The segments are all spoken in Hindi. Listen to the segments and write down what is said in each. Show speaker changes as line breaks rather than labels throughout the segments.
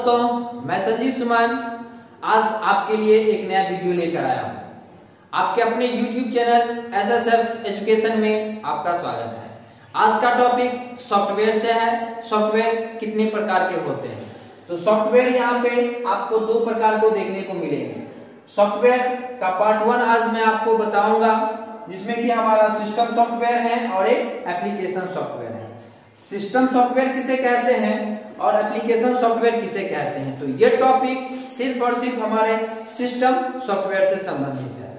दोस्तों, मैं संजीव सुमन आज आपके लिए एक नया वीडियो लेकर आया हूँ। आपके अपने YouTube चैनल SSF एजुकेशन में आपका स्वागत है। आज का टॉपिक सॉफ्टवेयर से है। सॉफ्टवेयर कितने प्रकार के होते हैं? तो सॉफ्टवेयर यहाँ पे आपको दो प्रकार को देखने को मिलेंगे। सॉफ्टवेयर का पार्ट 1 आज मैं आपको बताऊंगा, जिसमें कि हमारा सिस्टम सॉफ्टवेयर है और एक एप्लीकेशन सॉफ्टवेयर है। सिस्टम सॉफ्टवेयर किसे कहते हैं और एप्लीकेशन सॉफ्टवेयर किसे कहते हैं, तो ये टॉपिक सिर्फ और सिर्फ हमारे सिस्टम सॉफ्टवेयर से संबंधित है।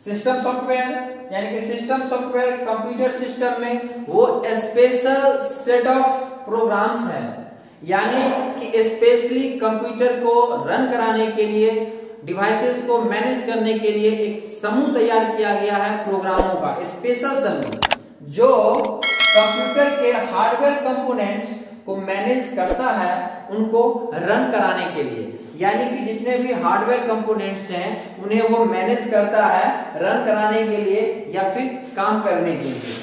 सिस्टम सॉफ्टवेयर यानी कि सिस्टम सॉफ्टवेयर कंप्यूटर सिस्टम में वो स्पेशल सेट ऑफ प्रोग्राम्स है, यानी कि स्पेशली कंप्यूटर को रन कराने के लिए, डिवाइसेस को मैनेज करने के लिए एक समूह तैयार किया गया है प्रोग्रामों का, स्पेशल समूह जो कंप्यूटर के हार्डवेयर कंपोनेंट्स को मैनेज करता है उनको रन कराने के लिए। यानी कि जितने भी हार्डवेयर कंपोनेंट्स हैं उन्हें वो मैनेज करता है रन कराने के लिए या फिर काम करने के लिए।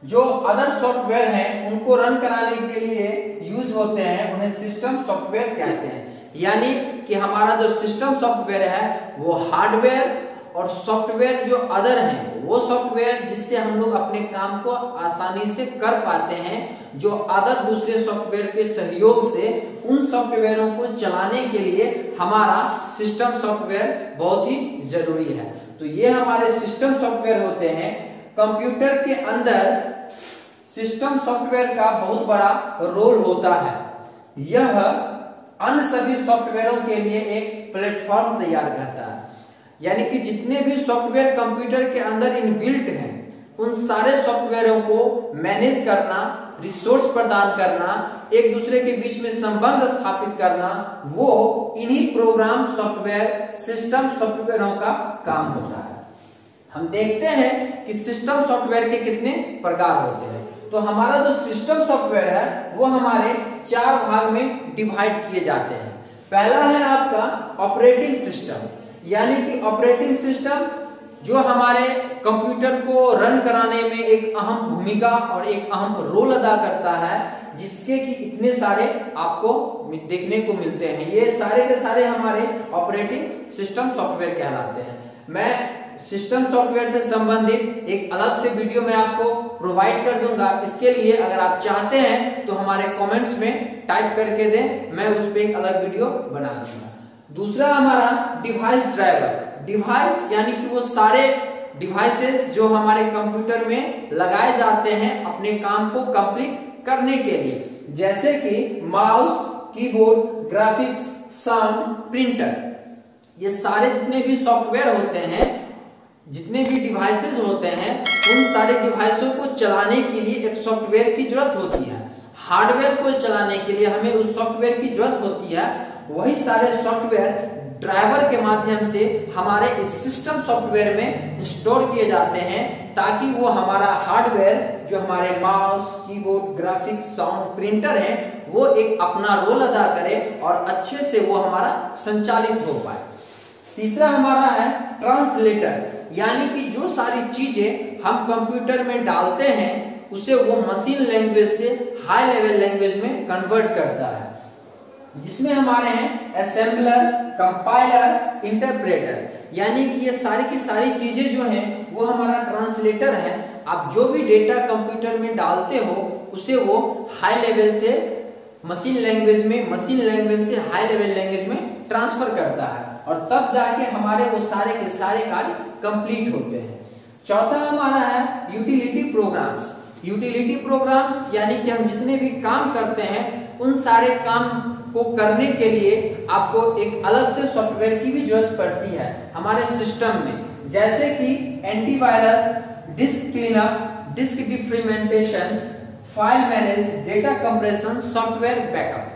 जो अदर सॉफ्टवेयर हैं उनको रन कराने के लिए यूज होते हैं, उन्हें सिस्टम सॉफ्टवेयर कहते हैं। यानी कि हमारा जो सिस्टम सॉफ्टवेयर है वो हार्डवेयर और सॉफ्टवेयर जो अदर हैं वो सॉफ्टवेयर जिससे हम लोग अपने काम को आसानी से कर पाते हैं, जो अदर दूसरे सॉफ्टवेयर के सहयोग से उन सॉफ्टवेयरों को चलाने के लिए हमारा सिस्टम सॉफ्टवेयर बहुत ही जरूरी है। तो ये हमारे सिस्टम सॉफ्टवेयर होते हैं। कंप्यूटर के अंदर सिस्टम सॉफ्टवेयर का बहुत बड़ा रोल होता है। यह अन्य सभी सॉफ्टवेयरों के लिए एक प्लेटफॉर्म तैयार करता है। यानी कि जितने भी सॉफ्टवेयर कंप्यूटर के अंदर इनबिल्ट हैं उन सारे सॉफ्टवेयरों को मैनेज करना, रिसोर्स प्रदान करना, एक दूसरे के बीच में संबंध स्थापित करना, वो इन्हीं प्रोग्राम सॉफ्टवेयर सिस्टम सॉफ्टवेयरों का काम होता है। हम देखते हैं कि सिस्टम सॉफ्टवेयर के कितने प्रकार होते हैं। तो हमारा जो सिस्टम सॉफ्टवेयर है वो हमारे 4 भाग में डिवाइड किए जाते हैं। पहला है आपका ऑपरेटिंग सिस्टम, यानी कि ऑपरेटिंग सिस्टम जो हमारे कंप्यूटर को रन कराने में एक अहम भूमिका और एक अहम रोल अदा करता है, जिसके कि इतने सारे आपको देखने को मिलते हैं। ये सारे के सारे हमारे ऑपरेटिंग सिस्टम सॉफ्टवेयर कहलाते हैं। मैं सिस्टम सॉफ्टवेयर से संबंधित एक अलग से वीडियो मैं आपको प्रोवाइड कर दूंगा। इसके लिए अगर आप चाहते हैं तो हमारे कमेंट्स में टाइप करके दें, मैं उस पर एक अलग वीडियो बना दूंगा। दूसरा हमारा डिवाइस ड्राइवर। डिवाइस यानी कि वो सारे डिवाइसेस जो हमारे कंप्यूटर में लगाए जाते हैं अपने काम को कंप्लीट करने के लिए, जैसे कि mouse, keyboard, graphics, sound, printer. ये सारे जितने भी सॉफ्टवेयर होते हैं, जितने भी डिवाइसेस होते हैं, उन सारे डिवाइसों को चलाने के लिए एक सॉफ्टवेयर की जरूरत होती है। हार्डवेयर को चलाने के लिए हमें उस सॉफ्टवेयर की जरूरत होती है। वही सारे सॉफ्टवेयर ड्राइवर के माध्यम से हमारे इस सिस्टम सॉफ्टवेयर में इंस्टॉल किए जाते हैं, ताकि वो हमारा हार्डवेयर जो हमारे mouse, keyboard, graphics, sound, printer है, वो एक अपना रोल अदा करे और अच्छे से वो हमारा संचालित हो पाए। तीसरा हमारा है ट्रांसलेटर, यानी कि जो सारी चीजें हम कंप्यूटर में डालते हैं उसे वो मशीन लैंग्वेज से हाई लेवल लैंग्वेज में कन्वर्ट करता है, जिसमें हमारे हैं असेंबलर, कंपाइलर, इंटरप्रेटर। यानी कि ये सारी की सारी चीजें जो हैं वो हमारा ट्रांसलेटर है। आप जो भी डेटा कंप्यूटर में डालते हो उसे वो हाई लेवल से मशीन लैंग्वेज में, मशीन लैंग्वेज से हाई लेवल लैंग्वेज में ट्रांसफर करता है और तब जाके हमारे वो सारे के सारे कार्य कंप्लीट होते हैं। चौथा हमारा है यूटिलिटी प्रोग्राम्स। यूटिलिटी प्रोग्राम्स यानी कि हम जितने भी काम करते हैं उन सारे काम को करने के लिए आपको एक अलग से सॉफ्टवेयर की भी जरूरत पड़ती है हमारे सिस्टम में, जैसे कि antivirus, disk cleanup, disk defragmentation, file manage, data compression, software backup.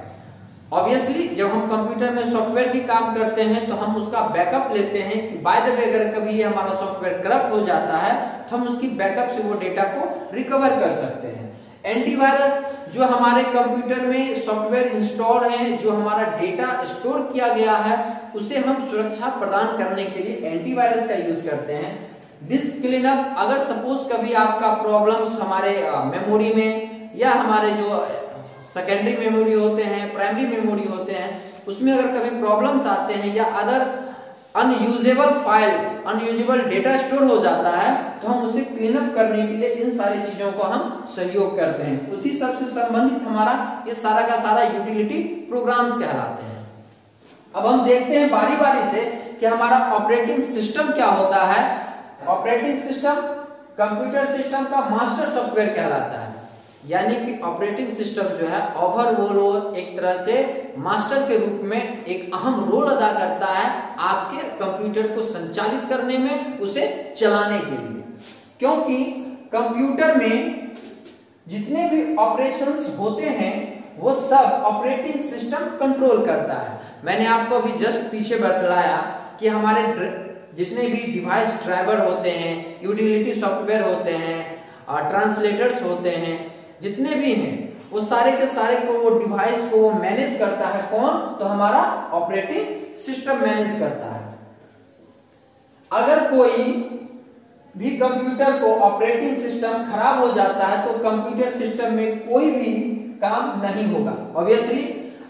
Obviously जब हम कंप्यूटर में सॉफ्टवेयर की काम करते हैं तो हम उसका बैकअप लेते हैं कि बाय द वे अगर कभी ये हमारा सॉफ्टवेयर करप्ट हो जाता है तो हम उसकी बैकअप से वो डेटा को रिकवर कर सकते हैं। एंटीवायरस जो हमारे कंप्यूटर में सॉफ्टवेयर इंस्टॉल है, जो हमारा डेटा स्टोर किया गया है, उसे हम सुरक्षा प्रदान करने के लिए एंटीवायरस का यूज करते हैं। डिस्क क्लीनअप, अगर सपोज कभी आपका प्रॉब्लम्स हमारे मेमोरी में या हमारे जो सेकेंडरी मेमोरी होते हैं, प्राइमरी मेमोरी होते हैं, उसमें अगर कभी प्रॉब्लम्स आते हैं या other unusable file, unusable data store हो जाता है, तो हम उसे क्लीन अप करने के लिए इन सारी चीजों को हम सहयोग करते हैं। उसी सबसे संबंधित हमारा ये सारा का सारा यूटिलिटी प्रोग्राम्स कहलाते हैं। अब हम देखते हैं बारी बारी से कि हमारा ऑपरेटिंग सिस्टम क्या होता है। ऑपरेटिंग सिस्टम कंप्यूटर सिस्टम का मास्टर सॉफ्टवेयर कहलाता है, यानी कि ऑपरेटिंग सिस्टम जो है ओवरऑल एक तरह से मास्टर के रूप में एक अहम रोल अदा करता है आपके कंप्यूटर को संचालित करने में, उसे चलाने के लिए। क्योंकि कंप्यूटर में जितने भी ऑपरेशंस होते हैं वो सब ऑपरेटिंग सिस्टम कंट्रोल करता है। मैंने आपको अभी जस्ट पीछे बतलाया कि हमारे जितने भी डिवाइस ड्राइवर होते हैं, यूटिलिटी सॉफ्टवेयर होते हैं, ट्रांसलेटर्स होते हैं, जितने भी हैं वो सारे के सारे को वो डिवाइस को वो मैनेज करता है। कौन? तो हमारा ऑपरेटिंग सिस्टम मैनेज करता है। अगर कोई भी कंप्यूटर को ऑपरेटिंग सिस्टम खराब हो जाता है तो कंप्यूटर सिस्टम में कोई भी काम नहीं होगा। ऑब्वियसली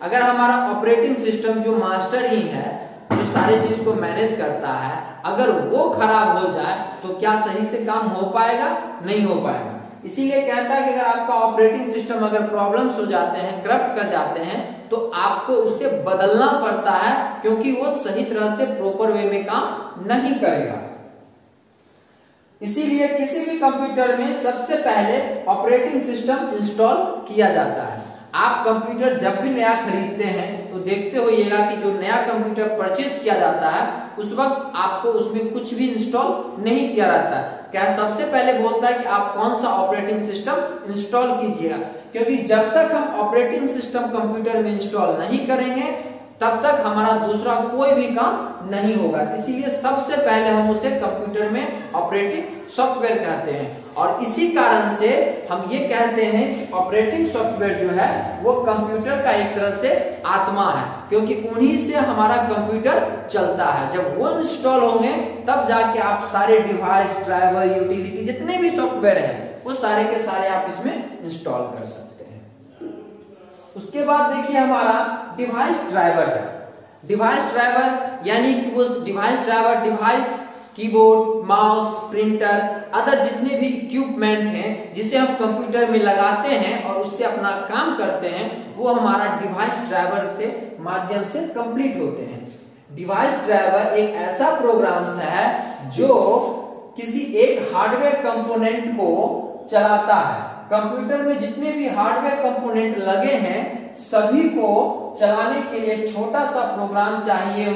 अगर हमारा ऑपरेटिंग सिस्टम जो मास्टर ही है, जो सारी चीज को मैनेज करता है, अगर वो खराब हो जाए तो क्या सही से काम हो पाएगा? नहीं हो पाएगा। इसीलिए कहता है कि अगर आपका ऑपरेटिंग सिस्टम अगर प्रॉब्लम्स हो जाते हैं, करप्ट कर जाते हैं, तो आपको उसे बदलना पड़ता है, क्योंकि वो सही तरह से प्रॉपर वे में काम नहीं करेगा। इसीलिए किसी भी कंप्यूटर में सबसे पहले ऑपरेटिंग सिस्टम इंस्टॉल किया जाता है। आप कंप्यूटर जब भी नया खरीदते हैं तो देखते होइएगा कि जो नया कंप्यूटर परचेज किया जाता है उस वक्त आपको उसमें कुछ भी इंस्टॉल नहीं किया रहता है। क्या सबसे पहले बोलता है कि आप कौन सा ऑपरेटिंग सिस्टम इंस्टॉल कीजिएगा, क्योंकि जब तक हम ऑपरेटिंग सिस्टम कंप्यूटर में इंस्टॉल नहीं करेंगे तब तक हमारा दूसरा कोई भी काम नहीं होगा। इसीलिए सबसे पहले हम उसे कंप्यूटर में ऑपरेटिंग सॉफ्टवेयर कहते हैं। और इसी कारण से हम ये कहते हैं कि ऑपरेटिंग सॉफ्टवेयर जो है वो कंप्यूटर का एक तरह से आत्मा है, क्योंकि उन्हीं से हमारा कंप्यूटर चलता है। जब वो इंस्टॉल होंगे तब जाके आप सारे डिवाइस, ड्राइवर, यूटिलिटी जितने भी सॉफ्टवेयर हैं वो सारे के सारे आप इसमें इंस्टॉल कर सकते हैं। उसके बाद देखिए हमारा डिवाइस ड्राइवर है। डिवाइस ड्राइवर यानी कि वो device driver device, keyboard, mouse, printer, other जितने भी इक्विपमेंट हैं जिसे हम कंप्यूटर में लगाते हैं और उससे अपना काम करते हैं, वो हमारा डिवाइस ड्राइवर से माध्यम से कंप्लीट होते हैं। डिवाइस ड्राइवर एक ऐसा प्रोग्राम है जो किसी एक हार्डवेयर कंपोनेंट को चलाता है। कंप्यूटर में जितने भी हार्डवेयर कंपोनेंट लगे हैं सभी को चलाने के लिए छोटा सा प्रोग्राम चाहिए।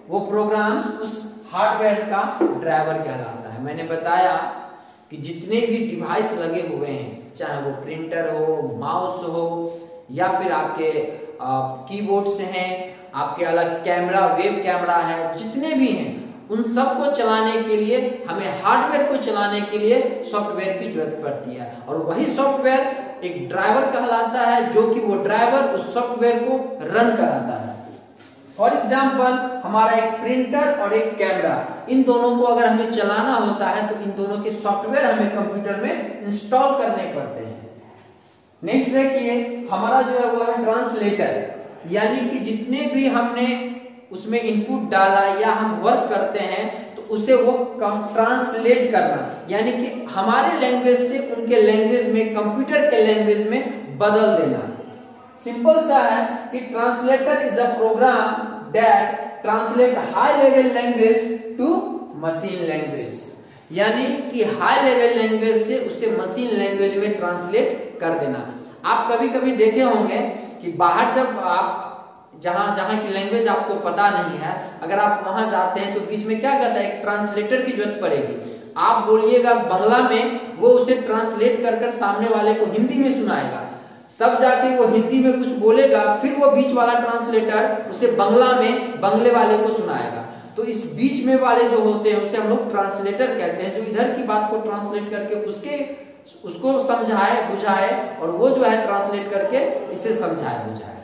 वो प्रोग्राम उस हार्डवेयर का ड्राइवर कहलाता है। मैंने बताया कि जितने भी डिवाइस लगे हुए हैं, चाहे वो प्रिंटर हो, माउस हो, या फिर आपके कीबोर्ड्स हैं, आपके अलग कैमरा, वेब कैमरा है, जितने भी हैं उन सबको चलाने के लिए हमें हार्डवेयर को चलाने के लिए सॉफ्टवेयर की जरूरत पड़ती है। और वही सॉफ्टवेयर एक ड्राइवर कहलाता है, जो कि वो ड्राइवर उस सॉफ्टवेयर को रन कराता है। फॉर एग्जाम्पल हमारा एक प्रिंटर और एक कैमरा, इन दोनों को अगर हमें चलाना होता है तो इन दोनों के सॉफ्टवेयर हमें कंप्यूटर में इंस्टॉल करने पड़ते हैं। नेक्स्ट देखिए हमारा जो है वो है ट्रांसलेटर, यानी कि जितने भी हमने उसमें इनपुट डाला या हम वर्क करते हैं तो उसे वो ट्रांसलेट करना, यानी कि हमारे लैंग्वेज से उनके लैंग्वेज में, कंप्यूटर के लैंग्वेज में बदल देना। सिंपल सा है कि translator is a program that translate high level language to machine language, यानी कि हाई लेवल लैंग्वेज से उसे मशीन लैंग्वेज में ट्रांसलेट कर देना। आप कभी कभी देखे होंगे कि बाहर जब आप जहां की लैंग्वेज आपको पता नहीं है, अगर आप वहां जाते हैं तो बीच में क्या कहता है, एक ट्रांसलेटर की जरूरत पड़ेगी। आप बोलिएगा बांग्ला में, वो उसे ट्रांसलेट कर सामने वाले को हिंदी में सुनाएगा, तब जाके वो हिंदी में कुछ बोलेगा, फिर वो बीच वाला ट्रांसलेटर उसे बांग्ला में बांग्ले वाले को सुनाएगा। तो इस बीच में वाले जो होते हैं उसे हम लोग ट्रांसलेटर कहते हैं, जो इधर की बात को ट्रांसलेट करके उसको समझाए बुझाए, और वो जो है ट्रांसलेट करके इसे समझाए बुझाए।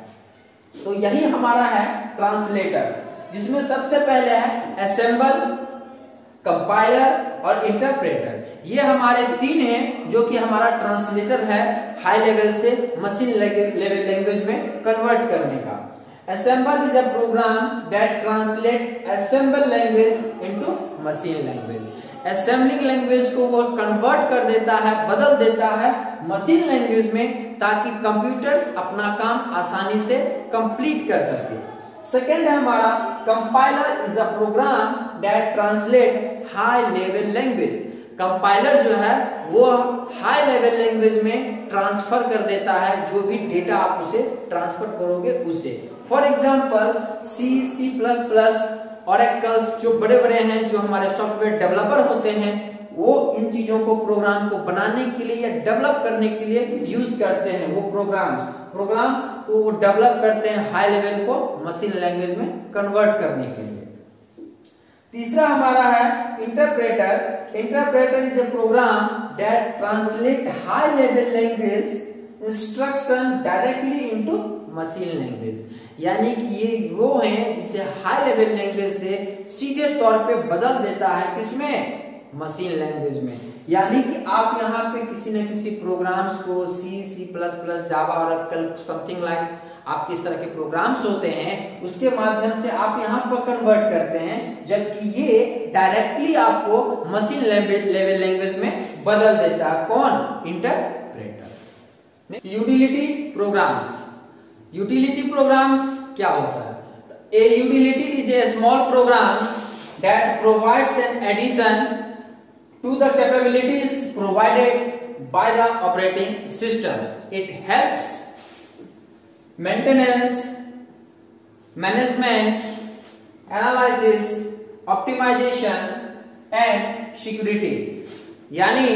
तो यही हमारा है ट्रांसलेटर, जिसमें सबसे पहले है असेंबल, कंपाइलर और इंटरप्रेटर। ये हमारे तीन हैं जो कि हमारा ट्रांसलेटर है हाई लेवल से मशीन लेवल लैंग्वेज में कन्वर्ट करने का। Assemble is a program that translate assemble language into machine language। Assembling language को वो कन्वर्ट कर देता है, बदल देता है मशीन लैंग्वेज में, ताकि कंप्यूटर्स अपना काम आसानी से कंप्लीट कर सके। सेकेंड है हमारा compiler is a program that translate high level language. Compiler जो है वो हाई लेवल लैंग्वेज में ट्रांसफर कर देता है जो भी डेटा आप उसे ट्रांसफर करोगे उसे। फॉर एग्जांपल C++, ऑरेकल्स जो बड़े बड़े हैं, जो हमारे सॉफ्टवेयर डेवलपर होते हैं, वो इन चीजों को प्रोग्राम को बनाने के लिए या डेवलप करने के लिए यूज करते हैं। वो प्रोग्राम को वो डेवलप करते हैं हाई लेवल को मशीन लैंग्वेज में कन्वर्ट करने के लिए। तीसरा हमारा है interpreter. Interpreter is a program that translate high level language instruction directly into machine language. यानी कि ये वो हैं जिसे हाई लेवल लैंग्वेज से सीधे तौर पे बदल देता है, किसमें? मशीन लैंग्वेज में। यानी कि आप यहाँ पे किसी न किसी प्रोग्राम्स को C++, जावा, ऑरेकल, समथिंग लाइक आपके इस तरह के प्रोग्राम्स होते हैं, उसके माध्यम से आप यहाँ पर कन्वर्ट करते हैं, जबकि ये डायरेक्टली आपको मशीन लेवल लैंग्वेज में बदल देता है। कौन? Interpreter. Utility programs. Utility programs क्या होता है? A utility is a small program that provides an addition to the capabilities provided by the operating system. It helps maintenance, management, analysis, optimization and security। यानी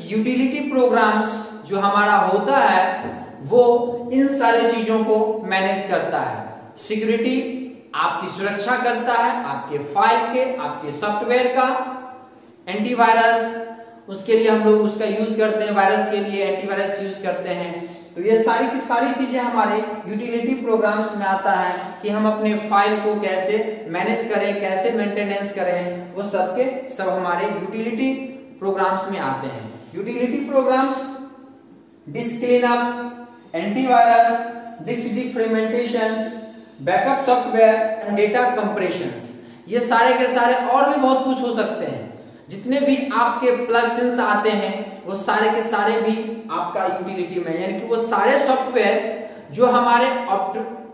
यूटिलिटी प्रोग्राम्स जो हमारा होता है वो इन सारी चीजों को मैनेज करता है। सिक्योरिटी, आपकी सुरक्षा करता है, आपके फाइल के, आपके सॉफ्टवेयर का। एंटीवायरस, उसके लिए हम लोग उसका यूज करते हैं, वायरस के लिए एंटीवायरस यूज करते हैं। तो ये सारी की सारी चीजें हमारे यूटिलिटी प्रोग्राम्स में आता है कि हम अपने फाइल को कैसे मैनेज करें, कैसे मेंटेनेंस करें, वो सब के सब हमारे यूटिलिटी प्रोग्राम्स में आते हैं। Utility programs disk cleanup, antivirus, disk defragmentations, backup software and data compressions, ये सारे के सारे और भी बहुत कुछ हो सकते हैं। जितने भी आपके प्लगइन्स आते हैं वो सारे के सारे भी आपका यूटिलिटी में, यानी कि वो सारे सॉफ्टवेयर जो हमारे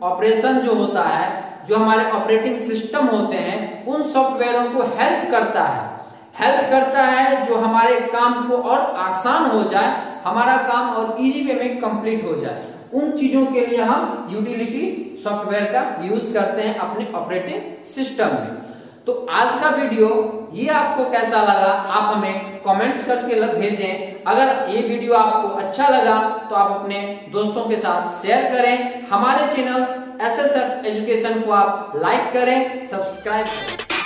ऑपरेशन जो होता है, जो हमारे ऑपरेटिंग सिस्टम होते हैं, उन सॉफ्टवेयरों को हेल्प करता है जो हमारे काम को और आसान हो जाए, हमारा काम और इजी वे में कंप्लीट हो जाए। उन चीजों के लिए हम यूटिलिटी सॉफ्टवेयर का यूज करते हैं अपने ऑपरेटिंग सिस्टम में। तो आज का वीडियो ये आपको कैसा लगा आप हमें कमेंट्स करके भेजें। अगर ये वीडियो आपको अच्छा लगा तो आप अपने दोस्तों के साथ शेयर करें। हमारे चैनल्स SSF एजुकेशन को आप लाइक करें, सब्सक्राइब करें।